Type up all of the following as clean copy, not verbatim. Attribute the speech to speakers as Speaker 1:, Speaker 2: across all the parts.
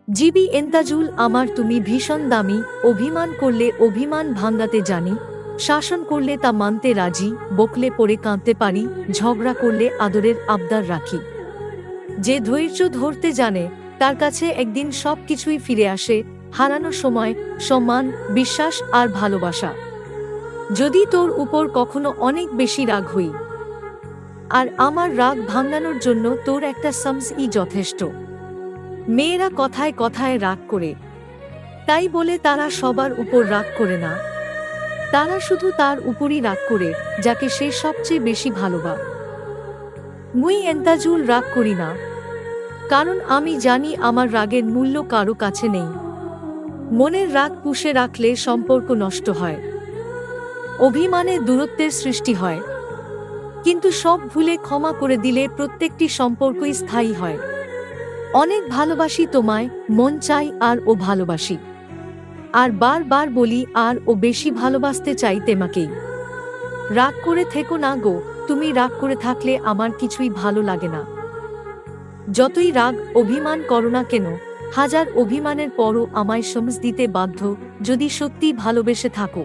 Speaker 1: GB Entajul আমার তুমি ভীষণ দামি, অভিমান করলে অভিমান ভাঙ্গাতে জানি, শাসন করলে তা মানতে রাজি, বকলে পড়ে কাঁদতে পারি, ঝগড়া করলে আদরের আবদার রাখি। যে ধৈর্য ধরতে জানে তার কাছে একদিন সব কিছুই ফিরে আসে, হারানো সময়, সম্মান, বিশ্বাস আর ভালোবাসা। যদি তোর উপর কখনো অনেক বেশি রাগ হই, আর আমার রাগ ভাঙানোর জন্য তোর একটা সামসই যথেষ্ট। মেয়েরা কথায় কথায় রাগ করে, তাই বলে তারা সবার উপর রাগ করে না। তারা শুধু তার উপরই রাগ করে যাকে সে সবচেয়ে বেশি ভালোবাসে। মুই এন্তাজুল রাগ করি না, কারণ আমি জানি আমার রাগের মূল্য কারো কাছে নেই। মনের রাগ পুষে রাখলে সম্পর্ক নষ্ট হয়, অভিমানে দূরত্বের সৃষ্টি হয়, কিন্তু সব ভুলে ক্ষমা করে দিলে প্রত্যেকটি সম্পর্কই স্থায়ী হয়। অনেক ভালোবাসি তোমায়, মন চাই আর ও ভালোবাসি, আর বারবার বলি আর ও বেশি ভালোবাসতে চাই তোমাকেই। রাগ করে থেকো না গো, তুমি রাগ করে থাকলে আমার কিছুই ভালো লাগে না। যতই রাগ অভিমান করো না কেন, হাজার অভিমানের পরও আমায় সমজ দিতে বাধ্য যদি সত্যি ভালোবেসে থাকো।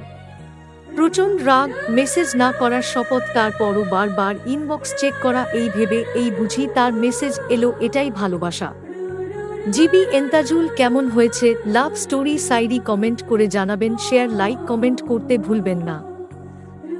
Speaker 1: প্রচণ্ড রাগ, মেসেজ না করার শপথ, তারপরও বারবার ইনবক্স চেক করা, এই ভেবে এই বুঝি তার মেসেজ এলো, এটাই ভালোবাসা। জিবি এন্তাজুল কেমন হয়েছে লাভ স্টোরি সাইরি কমেন্ট করে জানাবেন, শেয়ার লাইক কমেন্ট করতে ভুলবেন না।